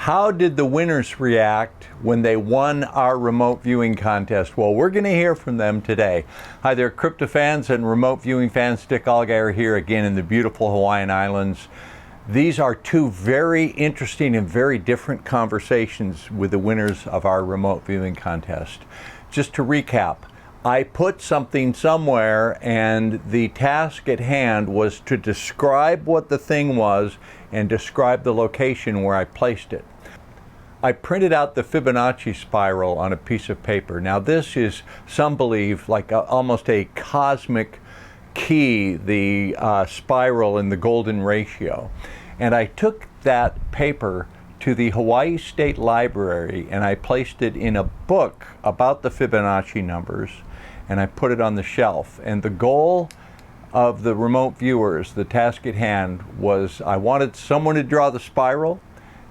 How did the winners react when they won our remote viewing contest? Well, we're going to hear from them today. Hi there, crypto fans and remote viewing fans. Dick Allgire here again in the beautiful Hawaiian Islands. These are two very interesting and very different conversations with the winners of our remote viewing contest. Just to recap, I put something somewhere and the task at hand was to describe what the thing was and describe the location where I placed it. I printed out the Fibonacci spiral on a piece of paper. Now this is, some believe, like almost a cosmic key, the spiral in the golden ratio. And I took that paper to the Hawaii State Library and I placed it in a book about the Fibonacci numbers and I put it on the shelf. And the goal of the remote viewers, the task at hand, was I wanted someone to draw the spiral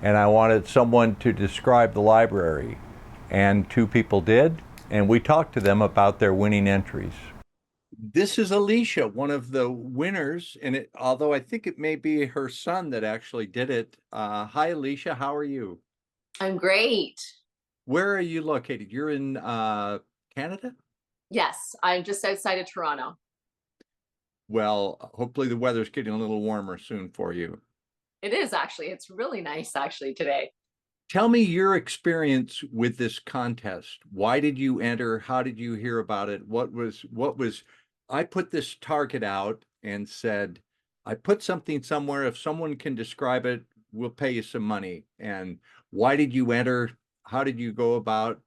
and I wanted someone to describe the library. And two people did, and we talked to them about their winning entries. This is Alicia, one of the winners, and although I think it may be her son that actually did it. Hi, Alicia, how are you? I'm great. Where are you located? You're in Canada? Yes, I'm just outside of Toronto. Well, hopefully the weather's getting a little warmer soon for you. It is actually. It's really nice actually today. Tell me your experience with this contest. Why did you enter? How did you hear about it? I put this target out and said, I put something somewhere. If someone can describe it, we'll pay you some money. And why did you enter? How did you go about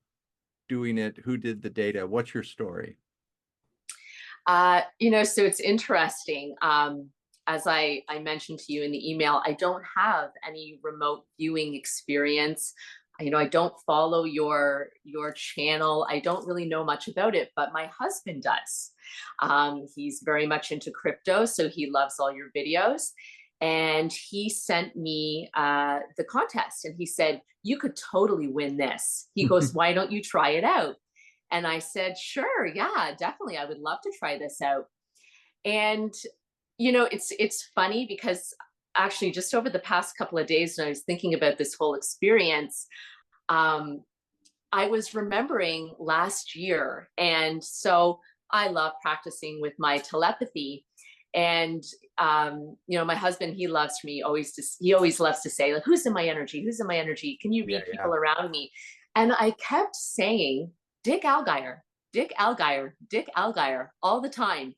doing it? Who did the data? What's your story? So it's interesting. As I mentioned to you in the email, I don't have any remote viewing experience. I don't follow your channel. I don't really know much about it, but my husband does. He's very much into crypto, so he loves all your videos. And he sent me the contest and he said, you could totally win this. He goes, why don't you try it out? And I said, sure, yeah, definitely. I would love to try this out. And, it's funny because actually just over the past couple of days, when I was thinking about this whole experience, I was remembering last year. And so I love practicing with my telepathy. And, my husband, he loves me he always loves to say, like, who's in my energy? Who's in my energy? Can you read people around me? And I kept saying, Dick Allgire, Dick Allgire, Dick Allgire all the time.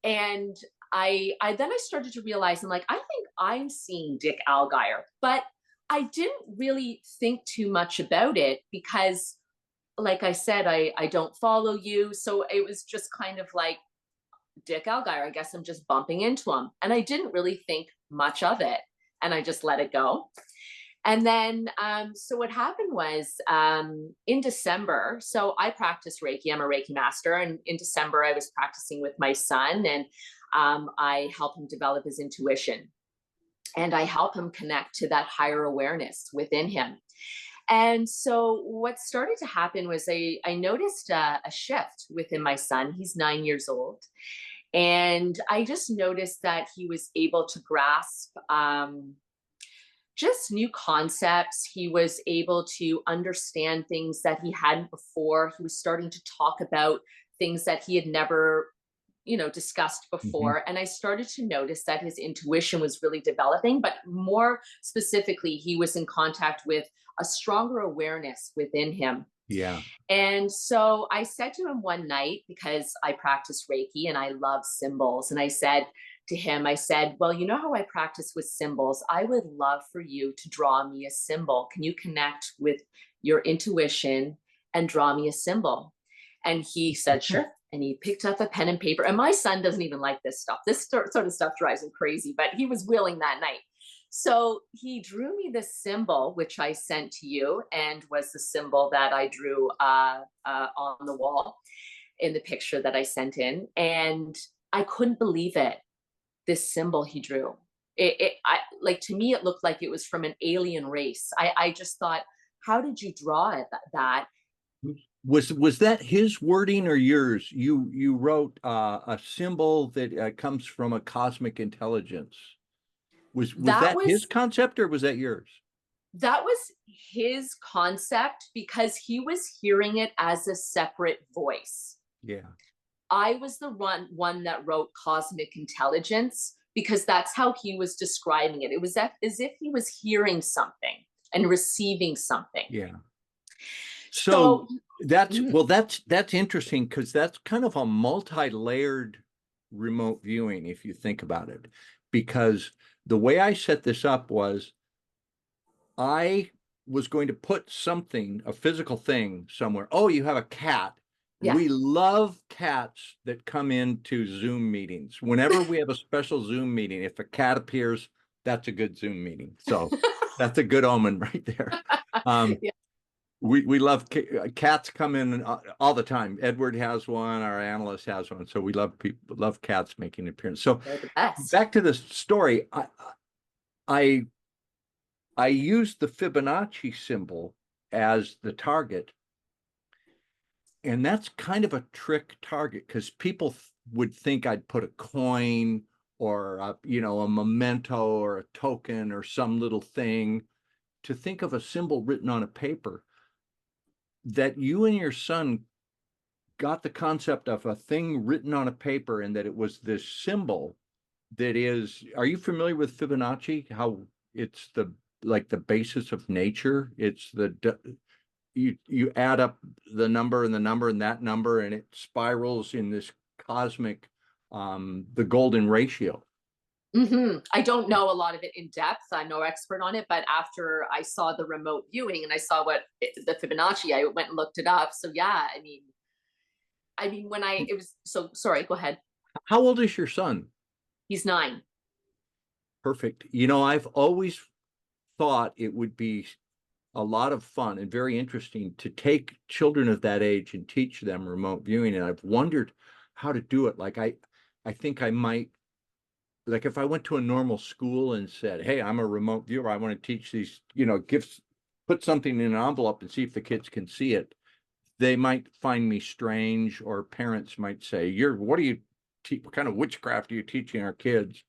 And I then I started to realize, I'm like, I think I'm seeing Dick Allgire, but I didn't really think too much about it because, like I said, I don't follow you. So it was just kind of like, Dick Allgire, I guess I'm just bumping into him. And I didn't really think much of it. And I just let it go. And then, so what happened was in December, so I practice Reiki, I'm a Reiki master. And in December, I was practicing with my son and I help him develop his intuition. And I help him connect to that higher awareness within him. And so what started to happen was I noticed a shift within my son. He's 9 years old. And I just noticed that he was able to grasp just new concepts. He was able to understand things that he hadn't before. He was starting to talk about things that he had never discussed before. And I started to notice that his intuition was really developing, but more specifically, he was in contact with a stronger awareness within him. Yeah. And so I said to him one night, because I practice Reiki and I love symbols, and I said to him, I said, well, you know how I practice with symbols? I would love for you to draw me a symbol. Can you connect with your intuition and draw me a symbol? And he said, sure. And he picked up a pen and paper. And my son doesn't even like this stuff. This sort of stuff drives him crazy, but he was willing that night. So he drew me this symbol, which I sent to you, and was the symbol that I drew on the wall in the picture that I sent in. And I couldn't believe it. This symbol he drew. To me, it looked like it was from an alien race. I just thought, how did you draw it that? Was that his wording or yours? You wrote a symbol that comes from a cosmic intelligence. Was that his concept or was that yours? That was his concept because he was hearing it as a separate voice. Yeah. I was the one that wrote cosmic intelligence because that's how he was describing it. It was as if he was hearing something and receiving something. Yeah. So So that's interesting, because that's kind of a multi-layered remote viewing if you think about it. Because the way I set this up was I was going to put something, a physical thing somewhere. Oh, you have a cat. yeah. We love cats that come into Zoom meetings. Whenever we have a special Zoom meeting, if a cat appears, that's a good Zoom meeting. So that's a good omen right there. Yeah. We love cats come in all the time. Edward has one, our analyst has one. So we love cats making an appearance. So They're the best. back to the story, I used the Fibonacci symbol as the target. And that's kind of a trick target, because people would think I'd put a coin or a memento or a token or some little thing. To think of a symbol written on a paper, that you and your son got the concept of a thing written on a paper, and that it was this symbol that is, are you familiar with Fibonacci? How it's the basis of nature. It's you add up the number and the number and that number, and it spirals in this cosmic, the golden ratio. I don't know a lot of it in depth. I'm no expert on it, but after I saw the remote viewing and I saw the Fibonacci, I went and looked it up. So yeah, I mean, sorry, go ahead. How old is your son? He's 9. Perfect. I've always thought it would be a lot of fun and very interesting to take children of that age and teach them remote viewing. And I've wondered how to do it. Like, I think I might, like, if I went to a normal school and said, hey, I'm a remote viewer, I want to teach these, gifts, put something in an envelope and see if the kids can see it, they might find me strange, or parents might say, what kind of witchcraft are you teaching our kids?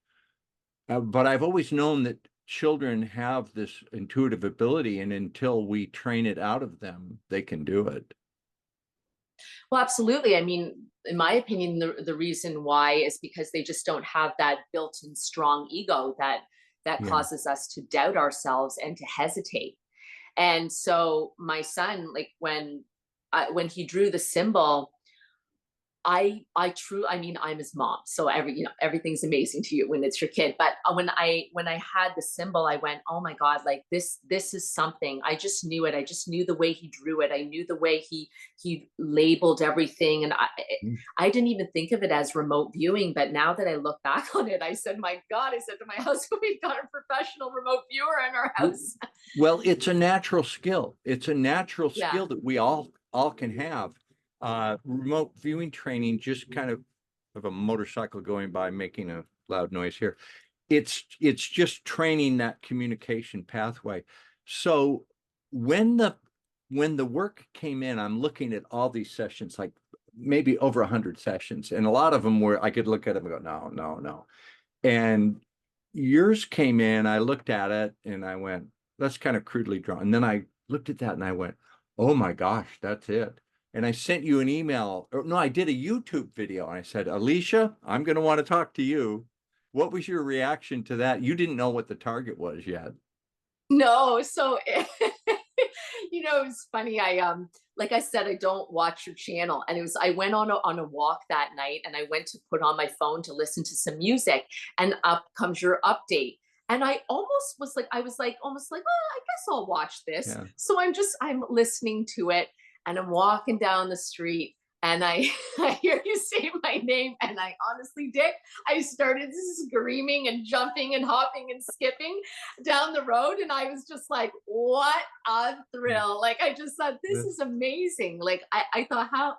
But I've always known that children have this intuitive ability, and until we train it out of them, they can do it. Well, absolutely. I mean, in my opinion, the reason why is because they just don't have that built-in strong ego that Yeah. causes us to doubt ourselves and to hesitate. And so my son, like when he drew the symbol, I mean, I'm his mom, so everything's amazing to you when it's your kid. But when I had the symbol, I went, oh my God, like this is something. I just knew it. I just knew the way he drew it. I knew the way he labeled everything, and I didn't even think of it as remote viewing. But now that I look back on it, I said, my God, I said to my husband, we've got a professional remote viewer in our house. Well, it's a natural skill. It's a natural skill that we all can have. Remote viewing training, just kind of a motorcycle going by making a loud noise here. It's just training that communication pathway. So when the work came in, I'm looking at all these sessions, like maybe over 100 sessions, and a lot of them were, I could look at them and go, no. And yours came in, I looked at it and I went, that's kind of crudely drawn. And then I looked at that and I went, oh my gosh, that's it. And I sent you an email, or no, I did a YouTube video, and I said, Alicia, I'm going to want to talk to you. What was your reaction to that? You didn't know what the target was yet. No, so it was funny. Like I said, I don't watch your channel, and I went on a walk that night, and I went to put on my phone to listen to some music, and up comes your update. And I almost was like, well, I guess I'll watch this. Yeah. So I'm listening to it, and I'm walking down the street, and I hear you say my name, and I honestly, Dick, I started screaming and jumping and hopping and skipping down the road, and I was just like, what a thrill. Like, I just thought, this is amazing. Like, I thought, how,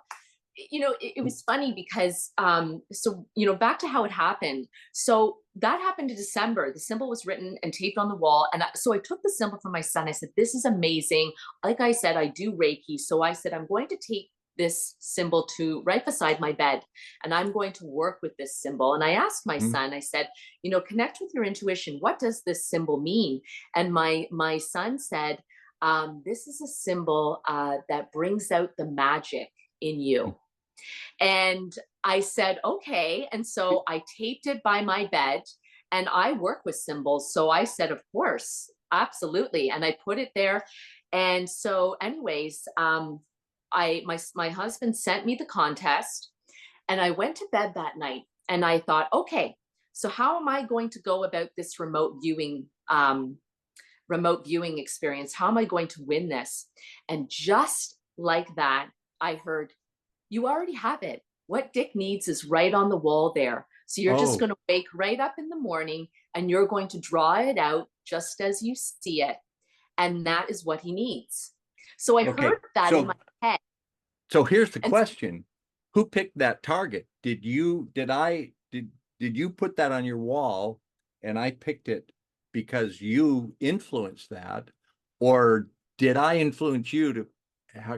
it was funny because, back to how it happened. So that happened in December. The symbol was written and taped on the wall. And so I took the symbol from my son. I said, this is amazing. Like I said, I do Reiki. So I said, I'm going to take this symbol to right beside my bed, and I'm going to work with this symbol. And I asked my son, I said, you know, connect with your intuition. What does this symbol mean? And my son said, this is a symbol that brings out the magic in you. And I said, okay. And so I taped it by my bed, and I work with symbols. So I said, of course, absolutely. And I put it there. And so anyways, my husband sent me the contest, and I went to bed that night, and I thought, okay, so how am I going to go about this remote viewing experience? How am I going to win this? And just like that, I heard, you already have it. What Dick needs is right on the wall there. So you're just going to wake right up in the morning, and you're going to draw it out just as you see it. And that is what he needs. So I heard that in my head. So here's the question. Who picked that target? Did you put that on your wall and I picked it because you influenced that? Or did I influence you to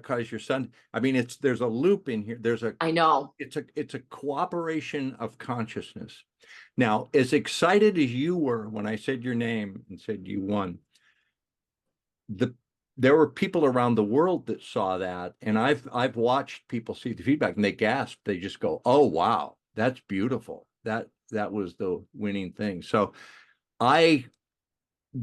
cause your son? I mean, there's a loop in here. I know. It's a cooperation of consciousness. Now, as excited as you were when I said your name and said you won, there were people around the world that saw that, and I've watched people see the feedback and they gasp. They just go, "Oh wow, that's beautiful. That was the winning thing." So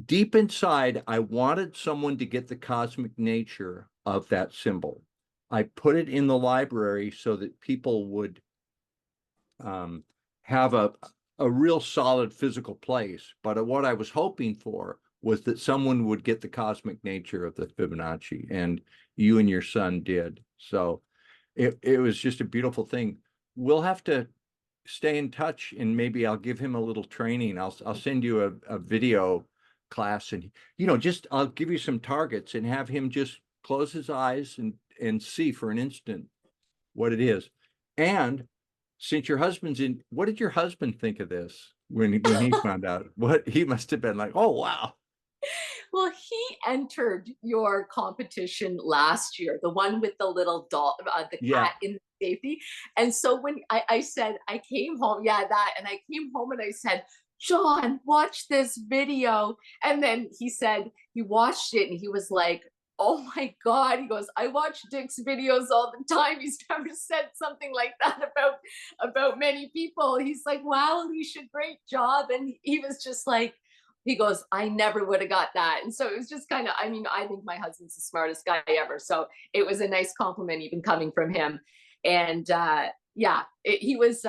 deep inside, I wanted someone to get the cosmic nature of that symbol. I put it in the library so that people would have a real solid physical place. But what I was hoping for was that someone would get the cosmic nature of the Fibonacci, and you and your son did. So it was just a beautiful thing. We'll have to stay in touch, and maybe I'll give him a little training. I'll send you a video class, and I'll give you some targets and have him just close his eyes and see for an instant what it is. And since your husband's in, what did your husband think of this when he found out? What he must have been like, oh wow. Well, he entered your competition last year, the one with the little doll, the cat in the safety. And so when I said, I came home, and I came home and I said, John, watch this video. And then he said, he watched it and he was like, oh my God. He goes, I watch Dick's videos all the time. He's never said something like that about many people. He's like, wow, Alicia, great job. And he was just like, he goes, I never would have got that. And so it was just kind of, I mean, I think my husband's the smartest guy ever. So it was a nice compliment even coming from him. And he was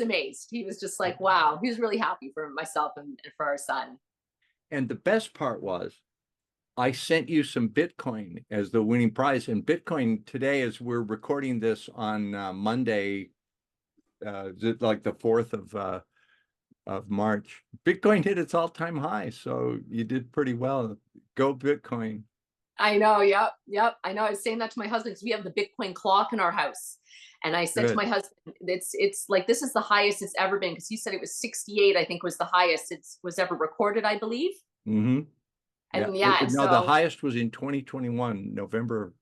amazed. He was just like, wow, he was really happy for myself and for our son. And the best part was, I sent you some Bitcoin as the winning prize. And Bitcoin today, as we're recording this on Monday, like the 4th of March, Bitcoin hit its all-time high. So you did pretty well. Go Bitcoin. I know. Yep. I know. I was saying that to my husband because we have the Bitcoin clock in our house. And I said to my husband, it's like, this is the highest it's ever been, because he said it was 68, I think was the highest it was ever recorded, I believe. Mm-hmm. And no, the highest was in 2021, November.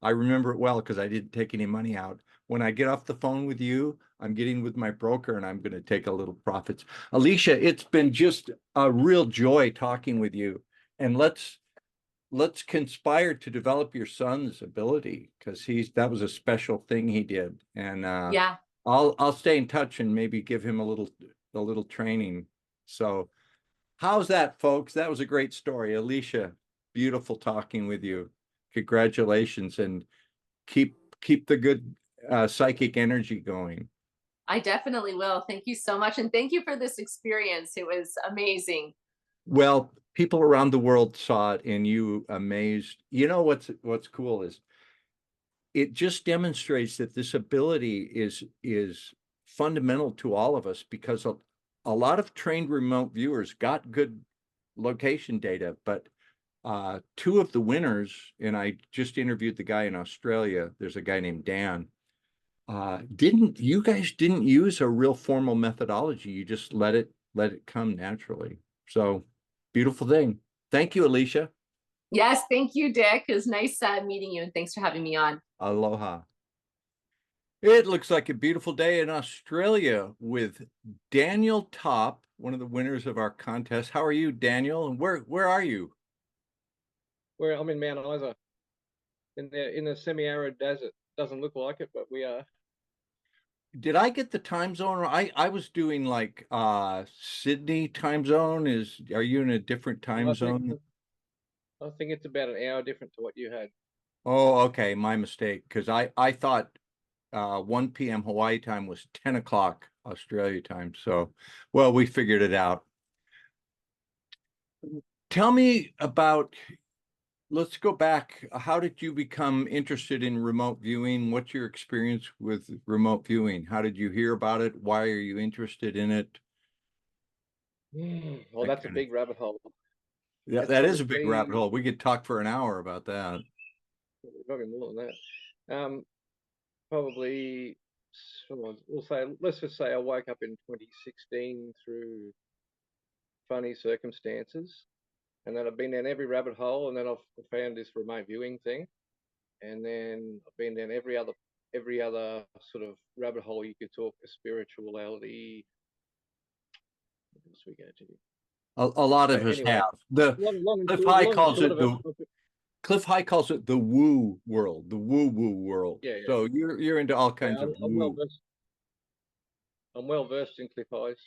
I remember it well because I didn't take any money out. When I get off the phone with you, I'm getting with my broker and I'm going to take a little profits. Alicia, it's been just a real joy talking with you. And let's conspire to develop your son's ability, because that was a special thing he did. And I'll stay in touch and maybe give him a little training. So how's that, folks? That was a great story. Alicia, beautiful talking with you. Congratulations, and keep the good psychic energy going. I definitely will. Thank you so much. And thank you for this experience. It was amazing. Well, people around the world saw it and you amazed. You know what's cool is it just demonstrates that this ability is fundamental to all of us, because a lot of trained remote viewers got good location data, but 2 of the winners, and I just interviewed the guy in Australia, there's a guy named Dan, you guys didn't use a real formal methodology. You just let it come naturally. So beautiful thing. Thank you, Alicia. Yes, thank you, Dick. It was nice meeting you, and thanks for having me on. Aloha. It looks like a beautiful day in Australia with Daniel Top, one of the winners of our contest. How are you, Daniel? And where are you? Where I'm in Mount Isa, in the semi-arid desert. Doesn't look like it, but we are. Did I get the time zone? I was doing like Sydney time zone. Are you in a different time I think zone? I think it's about an hour different to what you had. Oh, okay, my mistake. Because I thought 1 p.m. Hawaii time was 10 o'clock Australia time. So, well, we figured it out. Tell me about, let's go back. How did you become interested in remote viewing? What's your experience with remote viewing? How did you hear about it? Why are you interested in it? Well, That that's a kind of, big rabbit hole. yeah, It's that is a big rabbit probably hole. We could talk for an hour about that. probably more than that. Probably, we'll say, let's just say I woke up in 2016 through funny circumstances, and then I've been down every rabbit hole, and then I've found this remote viewing thing, and then I've been down every other sort of rabbit hole you could talk, spirituality. What else we go to? A lot of But us anyway, have. The long and Cliff short, High long and calls short it of it, Cliff High calls it the woo world, the woo woo world. yeah, So you're into all yeah. kinds of I'm well woo. versed. I'm well versed in Cliff High's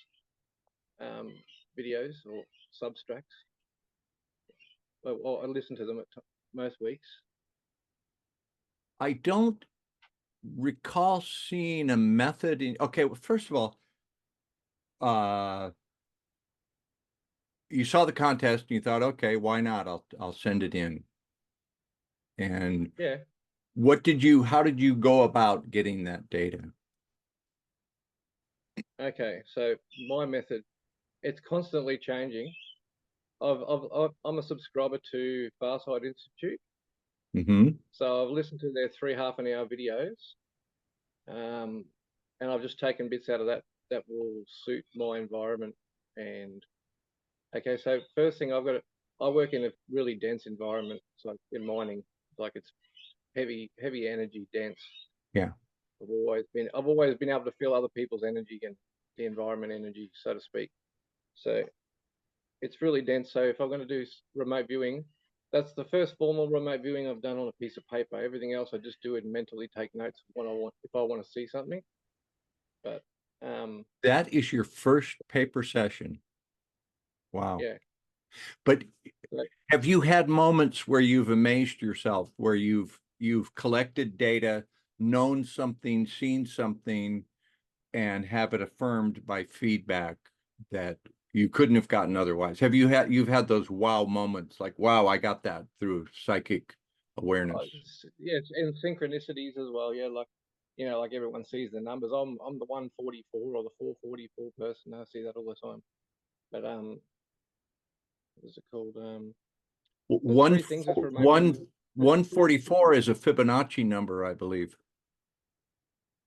videos or substracts. Well, I listen to them most weeks. I don't recall seeing a method in, okay, well, first of all, you saw the contest and you thought, okay, why not? I'll send it in. And Yeah. how did you go about getting that data? Okay. So my method, it's constantly changing. I'm a subscriber to Farsight Institute, Mm-hmm. so I've listened to their 3 half-an-hour videos, and I've just taken bits out of that will suit my environment. And okay, so first thing I work in a really dense environment. It's like in mining, like it's heavy energy dense. Yeah. I've always been able to feel other people's energy and the environment energy, so to speak. So it's really dense. So if I'm going to do remote viewing, that's the first formal remote viewing I've done on a piece of paper. Everything else I just do it and mentally take notes of what I want if I want to see something. But That is your first paper session. Wow. yeah. But Like, have you had moments where you've amazed yourself, where you've collected data, known something, seen something, and have it affirmed by feedback that you couldn't have gotten otherwise? You've had those wow moments, like, wow, I got that through psychic awareness? yeah, and synchronicities as well. Yeah, like like everyone sees the numbers. I'm the 144 or the 444 person. I see that all the time. But what is it called? There's One, three things with remote one, viewing. There's three, 144 is a Fibonacci number, I believe.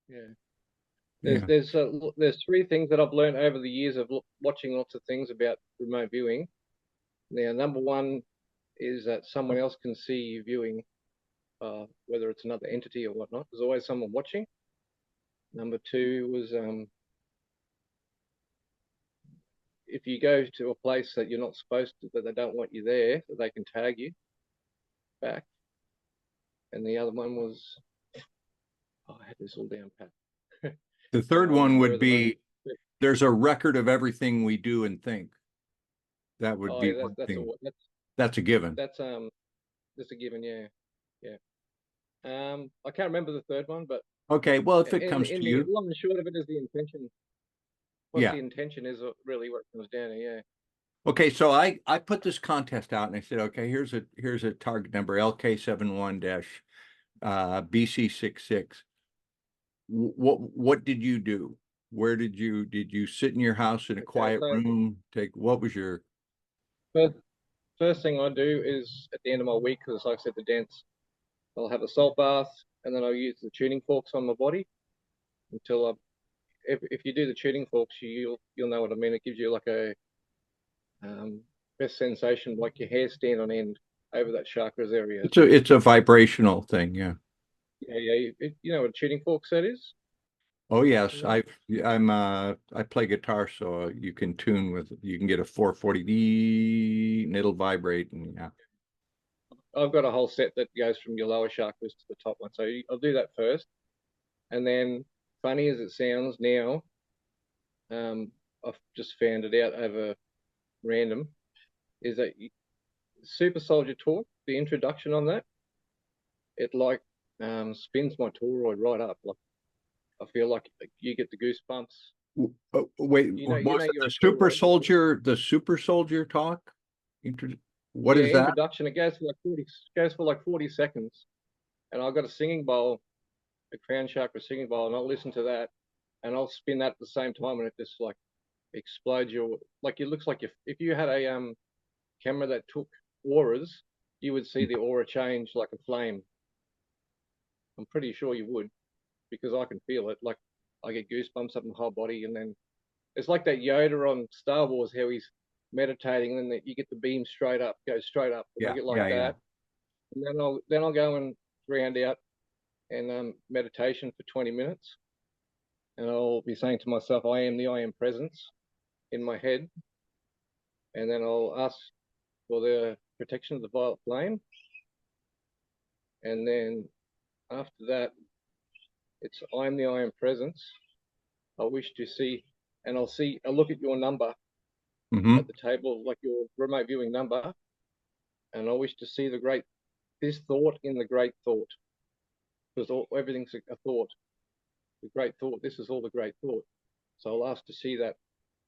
yeah. Yeah. There's three things that I've learned over the years of watching lots of things about remote viewing. Now, number one is that someone else can see you viewing, whether it's another entity or whatnot. There's always someone watching. Number two was if you go to a place that you're not supposed to, that they don't want you there, that they can tag you back. And the other one was, I had this all down pat. The third one Where would the most, be there's a record of everything we do and think. That would oh be yeah, one thing. that's That's a given. that's a given, yeah, yeah. I can't remember the third one, but Okay, well, if it comes in to the you, long and short of it is the intention. What yeah. the intention is really what comes down to, yeah. Okay, so I put this contest out and I said, okay, here's a target number LK71 dash BC66. What did you do? Where did you sit in your house in a Okay, quiet so room? What was your first, first thing I do is at the end of my week, because like I said, the dance, I'll have a salt bath, and then I'll use the tuning forks on my body until I. If you do the tuning forks, you'll know what I mean. It gives you like a best sensation, like your hair stand on end over that chakras area. it's a vibrational thing, yeah. Yeah, yeah. You know what a tuning fork set is? Oh yes, Yeah. I play guitar, so you can tune with, you can get a 440D and it'll vibrate, and yeah. I've got a whole set that goes from your lower chakras to the top one. So I'll do that first. And then, funny as it sounds now, I've just found it out over random, is that Super Soldier Talk, the introduction on that, it like spins my toroid right up. Like I feel like you get the goosebumps. Wait, You know was it your the super soldier talk? What yeah, is that? introduction. It goes for like 40 seconds. And I've got a singing bowl, a crown chakra singing bowl, and I'll listen to that and I'll spin that at the same time, and it just like explodes your, like it looks like if you had a camera that took auras, you would see the aura change like a flame. I'm pretty sure you would, because I can feel it. Like I get goosebumps up my whole body, and then it's like that Yoda on Star Wars, how he's meditating, and then you get the beam straight up, goes straight up, and I Yeah, get like yeah, yeah. that, and then I'll go and round out and meditation for 20 minutes, and I'll be saying to myself, I am presence in my head, and then I'll ask for the protection of the violet flame, and then after that, it's I am presence. I wish to see, and I'll look at your number Mm-hmm. at the table, like your remote viewing number, and I wish to see this thought in the great thought, because everything's a thought. The great thought. This is all the great thought. So I'll ask to see that,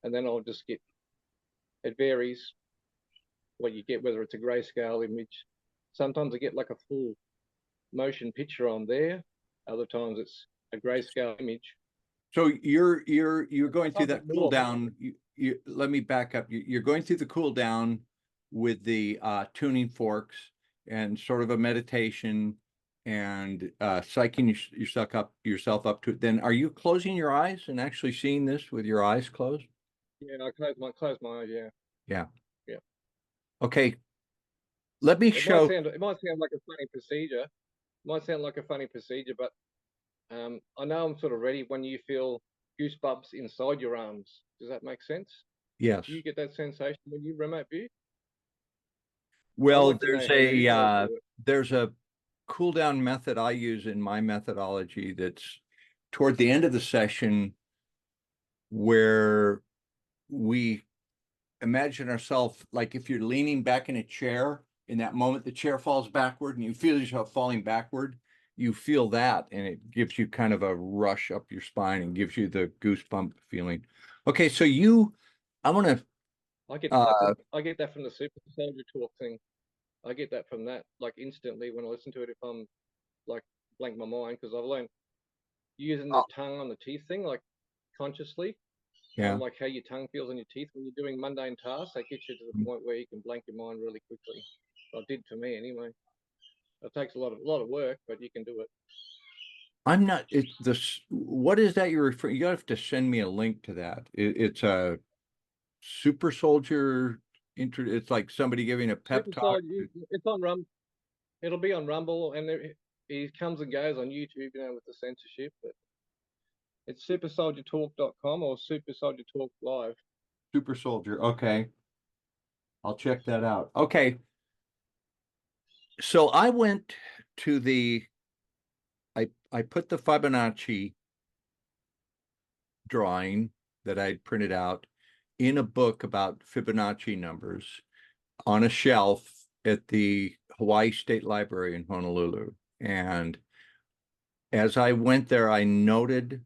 and then I'll just get. It varies what you get, whether it's a grayscale image. Sometimes I get like a full motion picture on there. Other times it's a grayscale image. So you're going through that cool More. down. Let me back up. You're going through the cool down with the tuning forks and sort of a meditation and psyching yourself up to it. Then are you closing your eyes and actually seeing this with your eyes closed? Yeah, I close my eyes. Yeah. Yeah. Yeah. Okay. Let me show. It might sound like a funny procedure. It might sound like a funny procedure, but I know I'm sort of ready when you feel goosebumps inside your arms. Does that make sense? Yes. Do you get that sensation when you remote view? Well, Like there's a cool down method I use in my methodology that's toward the end of the session where we imagine ourselves like if you're leaning back in a chair, in that moment the chair falls backward and you feel yourself falling backward, you feel that and it gives you kind of a rush up your spine and gives you the goosebump feeling. Okay, so I want to I get that from the Super Soldier Talk thing. I get that from that like instantly when I listen to it, if I'm like blank my mind, because I've learned using the tongue on the teeth thing like consciously. yeah. Like how your tongue feels on your teeth when you're doing mundane tasks, that gets you to the point where you can blank your mind really quickly. Well, it did for me anyway. It takes a lot of work, but you can do it. I'm not, it's this, what is that you're referring? You have to send me a link to that. It's a super soldier it's like somebody giving a pep Super talk. Soldier, it's on Rumble. It'll be on Rumble, and he comes and goes on YouTube, with the censorship. But it's supersoldiertalk.com or Super Soldier Talk Live. Super soldier. Okay. I'll check that out. Okay. So I went to I put the Fibonacci drawing that I'd printed out in a book about Fibonacci numbers on a shelf at the Hawaii State Library in Honolulu. And as I went there, I noted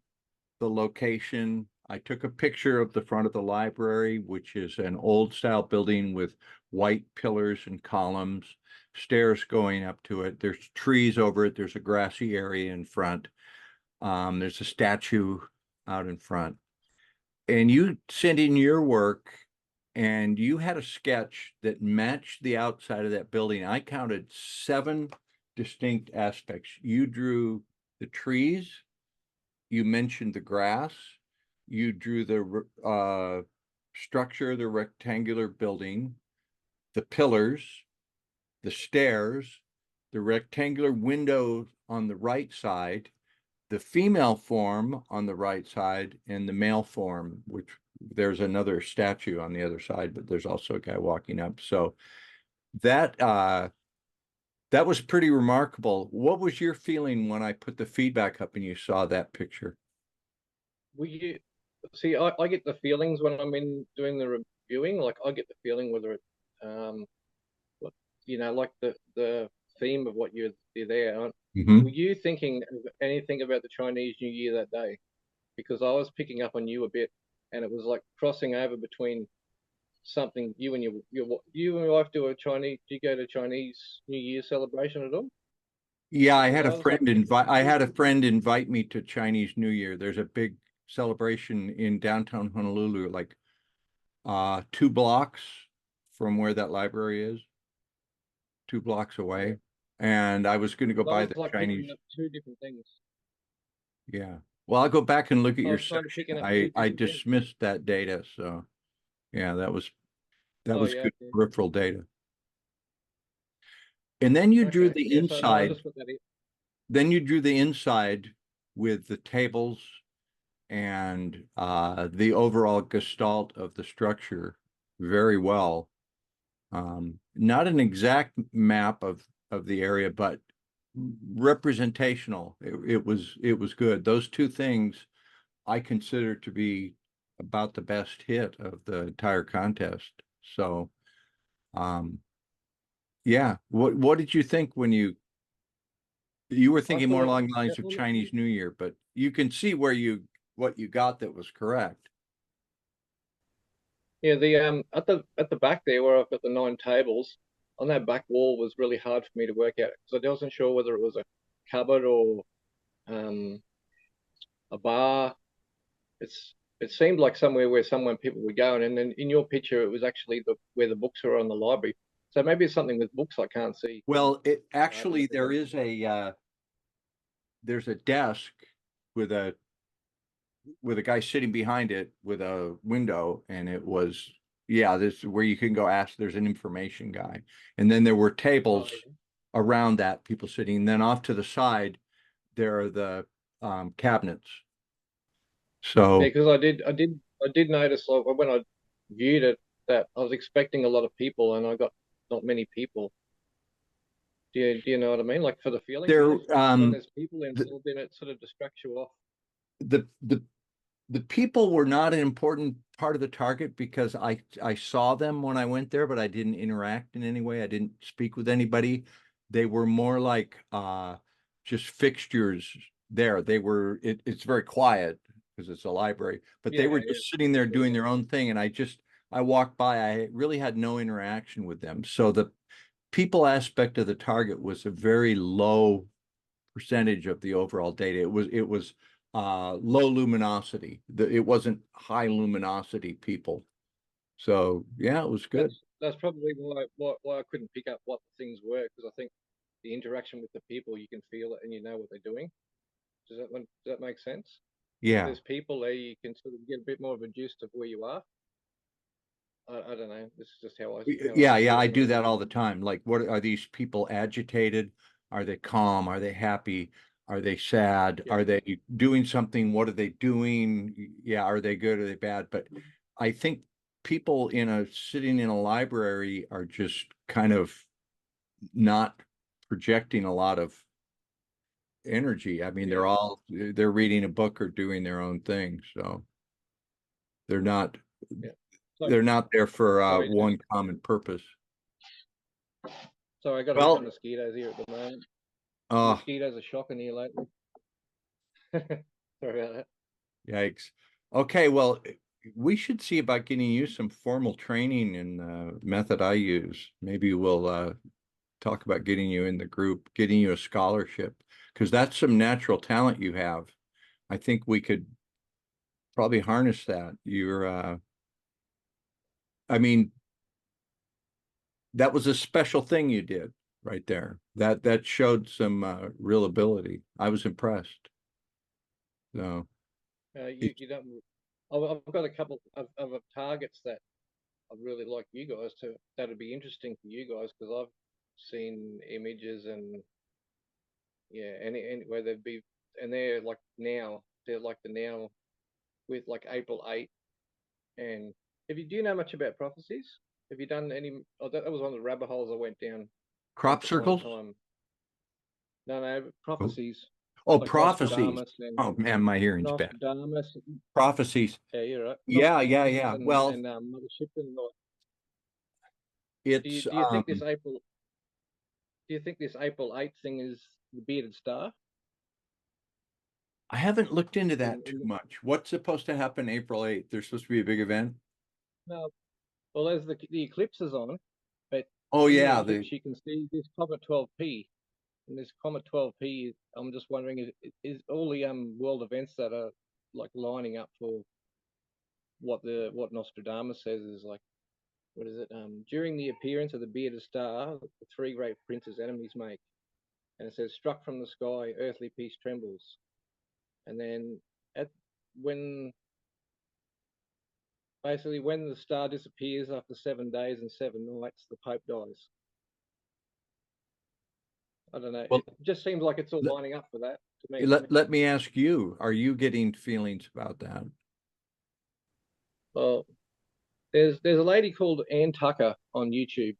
the location. I took a picture of the front of the library, which is an old style building with white pillars and columns, stairs going up to it. There's trees over it. There's a grassy area in front. There's a statue out in front. And you sent in your work and you had a sketch that matched the outside of that building. I counted 7 distinct aspects. You drew the trees, you mentioned the grass, you drew the structure of the rectangular building, the pillars, the stairs, the rectangular window on the right side, the female form on the right side and the male form, which there's another statue on the other side, but there's also a guy walking up. So that that was pretty remarkable. What was your feeling when I put the feedback up and you saw that picture? Will you see? I get the feelings when I'm in doing the reviewing. Like I get the feeling whether it, what, like the theme of what you're there. Mm-hmm. Were you thinking of anything about the Chinese New Year that day? Because I was picking up on you a bit, and it was like crossing over between something you and your wife do a Chinese. Do you go to Chinese New Year celebration at all? Yeah, I Because had I a was like, friend invite me to Chinese New Year. There's a big celebration in downtown Honolulu, like 2 blocks from where that library is, 2 blocks away. And I was going to go I by was the like Chinese. picking up two different things. Yeah. Well, I'll go back and look at I your was kind of section. picking up two I different things. dismissed that data. So yeah, that was Oh yeah, good okay. peripheral data. And then you drew Okay. the Yeah, so no, I inside. just put that in. Then you drew the inside with the tables and the overall gestalt of the structure very well. Not an exact map of the area, but representational. It was good. Those two things I consider to be about the best hit of the entire contest. So, yeah. What did you think when you were I thinking more thought, along the yeah, lines of Chinese New Year, but you can see where what you got that was correct. yeah, the at the back there where I've got the 9 tables, on that back wall was really hard for me to work out because I wasn't sure whether it was a cupboard or um a bar. It seemed like somewhere where people would go, and then in your picture it was actually where the books are on the library. So maybe it's something with books I can't see. Well, it actually There. there's a desk with a guy sitting behind it with a window, and it was, yeah, this is where you can go ask. There's an information guy, and then there were tables Oh, around that, people sitting. And then off to the side there are the cabinets. yeah, So because I did notice like when I viewed it that I was expecting a lot of people and I got not many people. Do you know what I mean? Like for the feeling, there when there's people the involved in it, sort of distracts you off. the the the people were not an important part of the target because I saw them when I went there, but I didn't interact in any way. I didn't speak with anybody. They were more like just fixtures there. It's very quiet because it's a library, but they Yeah, were yeah, just sitting there doing their own thing. And I walked by, I really had no interaction with them. So the people aspect of the target was a very low percentage of the overall data. It was low luminosity. It wasn't high luminosity people. So yeah, it was good. that's probably why I couldn't pick up what the things were because I think the interaction with the people you can feel it and you know what they're doing. Does that make sense? If Yeah. there's people there, you can sort of get a bit more of a gist of where you are. I don't know. This is just how I Yeah, yeah, feel I when I do that read all it. the time. Like, what are these people agitated? Are they calm? Are they happy? Are they sad? Yeah, Are they doing something? What are they doing? Yeah, are they good? Are they bad? But I think people sitting in a library are just kind of not projecting a lot of energy. I mean, yeah, they're reading a book or doing their own thing. So they're not yeah. So they're not there for sorry, one common purpose. I got a lot of Well, mosquitoes here at the moment. uh, Mosquitoes are shocking here lately. Sorry about that. yikes. Okay, well, we should see about getting you some formal training in the method I use. Maybe we'll talk about getting you in the group, getting you a scholarship, because that's some natural talent you have. I think we could probably harness that. I mean, that was a special thing you did right there. That showed some real ability. I was impressed. So it, You don't. I've got a couple of targets that I'd really like you guys to. That'd be interesting for you guys because I've seen images and yeah, any where they'd be they're like now, they're like the now with like April 8. And do you know much about prophecies? Have you done any? Oh, that was one of the rabbit holes I went down. Crop Once upon a circles? time. No, Oh, prophecies. oh, Like prophecies. Nostradamus and Oh man, my hearing's bad. Nostradamus. Prophecies. Yeah, you're right. Yeah. Nostradamus Well, and Mothership and all. it's Do you think this April? Do you think this April 8th thing is the bearded star? I haven't looked into that In too the, much. What's supposed to happen April 8th? There's supposed to be a big event. no, well, there's the eclipse is on, but Oh in the yeah, eclipse you can see this comet 12P, and this comet 12P. I'm just wondering, is all the world events that are like lining up for what Nostradamus says is like, what is it? During the appearance of the bearded star, the three great princes enemies make, and it says, struck from the sky, earthly peace trembles, and then at when basically when the star disappears after 7 days and 7 nights, the Pope dies. I don't know. Well, it just seems like it's all let- lining up for that to me. let me ask you, are you getting feelings about that? Well, there's a lady called Ann Tucker on YouTube,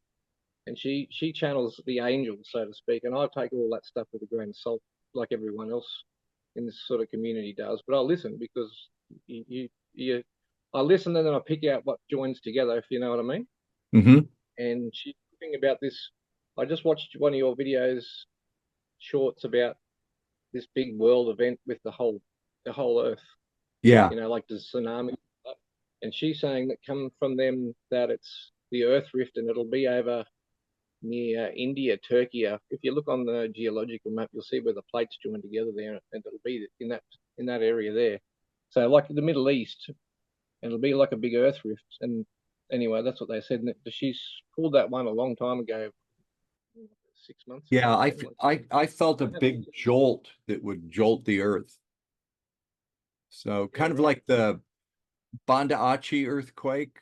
and she channels the angels, so to speak, and I take all that stuff with a grain of salt, like everyone else in this sort of community does. But I listen because I listen and then I pick out what joins together, if you know what I mean. Mm-hmm. And she's talking about this. I just watched one of your videos, shorts about this big world event with the whole Earth. Yeah. You know, like the tsunami. And she's saying that come from them that it's the Earth rift and it'll be over near India, Turkey. If you look on the geological map, you'll see where the plates join together there, and it'll be in that area there. So like the Middle East, and it'll be like a big Earth rift. And anyway, that's what they said. And she's pulled that one a long time ago, 6 months ago. Yeah, I felt a I big jolt that would jolt the earth. So kind of like the Banda Aceh earthquake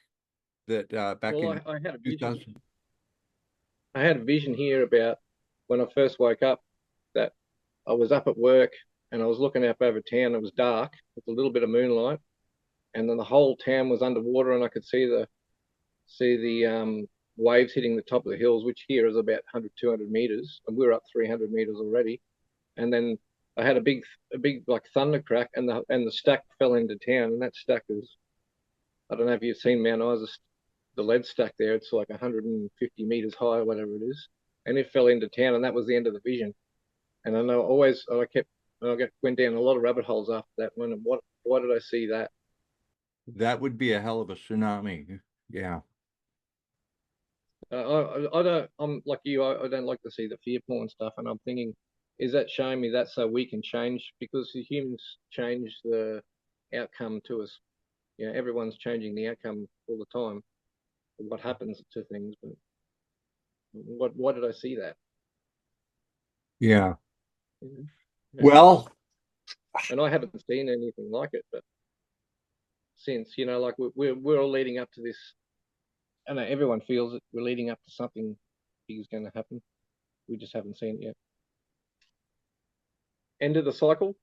that back in I had a vision. 2000. I had a vision here about when I first woke up that I was up at work and I was looking up over town. It was dark with a little bit of moonlight, and then the whole town was underwater, and I could see the waves hitting the top of the hills, which here is about 100, 200 meters, and we're up 300 meters already. And then I had a big like thunder crack, and the stack fell into town, and that stack is, I don't know if you've seen Mount Isa, the lead stack there. It's like 150 meters high, or whatever it is, and it fell into town, and that was the end of the vision. And I know went down a lot of rabbit holes after that one. And why did I see that? That would be a hell of a tsunami. Yeah. I'm like you. I don't like to see the fear porn stuff, and I'm thinking, is that showing me that so we can change? Because the humans change the outcome to us. You know, everyone's changing the outcome all the time. What happens to things? But why did I see that? Yeah. Yeah. Well, And I haven't seen anything like it, but since, you know, like we're all leading up to this. I know everyone feels it. We're leading up to something big is going to happen. We just haven't seen it yet. End of the cycle,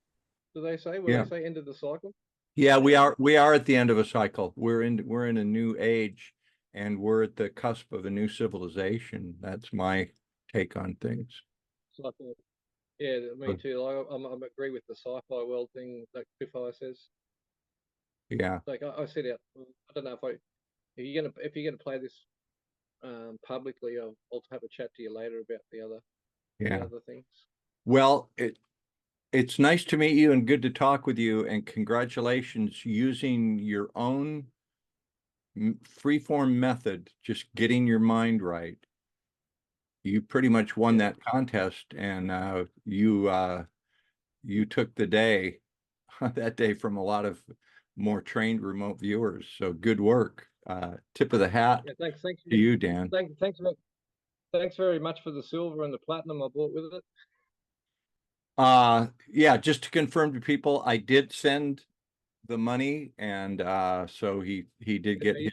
do they say? Will yeah. they say end of the cycle? Yeah, we are at the end of a cycle. We're in a new age, and we're at the cusp of a new civilization. That's my take on things. Cycle. Yeah, me too. I agree with the sci-fi world thing that Cliffy says. Yeah. Like I said out, I don't know if you're gonna play this publicly, I'll have a chat to you later about the other things. Well, it's nice to meet you and good to talk with you, and congratulations using your own freeform method, just getting your mind right. You pretty much won that contest, and you took the day that day from a lot of more trained remote viewers. So good work. Tip of the hat Thanks to you, Dan. Thanks very much for the silver and the platinum I bought with it. Yeah, just to confirm to people, I did send the money, and so he did get his.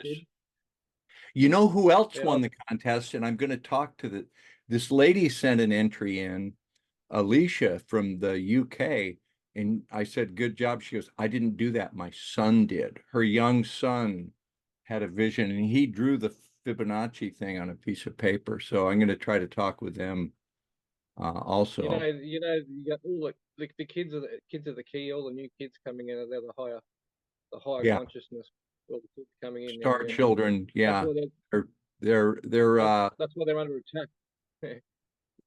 You know who else won the contest? And I'm going to talk to this lady sent an entry in, Alicia from the UK, And I said, good job. She goes, I didn't do that. My son did. Her young son had a vision and he drew the Fibonacci thing on a piece of paper. So I'm going to try to talk with them also. You got all the kids are the key. All the new kids coming in, they're the higher Yeah. consciousness. All the kids coming in. Star now, children, yeah. They're that's why they're under attack.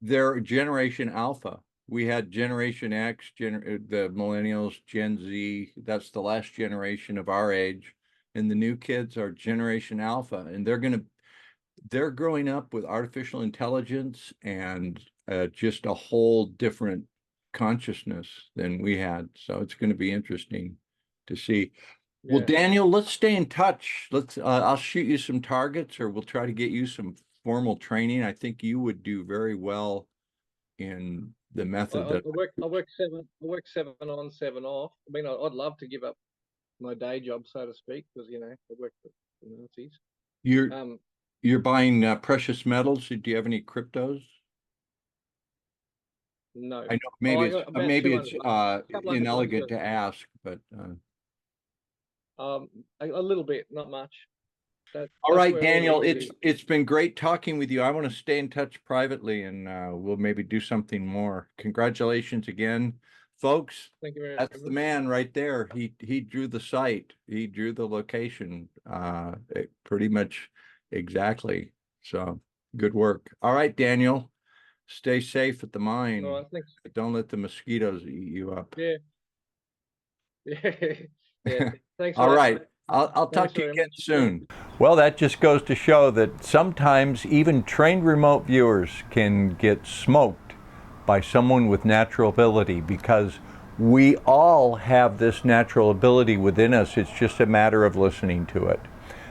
they're Generation Alpha. We had Generation X, the millennials, Gen Z. That's the last generation of our age, and the new kids are Generation Alpha, and they're growing up with artificial intelligence and just a whole different consciousness than we had. So it's going to be interesting to see. Yeah. Well, Daniel, let's stay in touch. I'll shoot you some targets, or we'll try to get you some formal training. I think you would do very well in the method I work 7 on, 7 off. I mean, I'd love to give up my day job, so to speak, because I work for the Nazis. You're buying precious metals. Do you have any cryptos? No. I know maybe it's inelegant to ask, but a little bit, not much. All right, Daniel, it's been great talking with you. I want to stay in touch privately, and we'll maybe do something more. Congratulations again, folks. Thank you very much. That's the man right there. He drew the site. He drew the location. Pretty much exactly. So good work. All right, Daniel. Stay safe at the mine. All right, thanks. Don't let the mosquitoes eat you up. Yeah. Yeah. Thanks. All right. I'll talk to you again soon. Well, that just goes to show that sometimes even trained remote viewers can get smoked by someone with natural ability, because we all have this natural ability within us. It's just a matter of listening to it.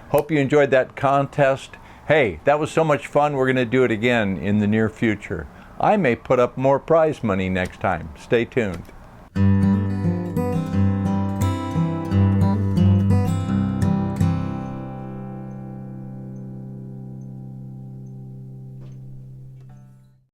Hope you enjoyed that contest. Hey, that was so much fun. We're going to do it again in the near future. I may put up more prize money next time. Stay tuned.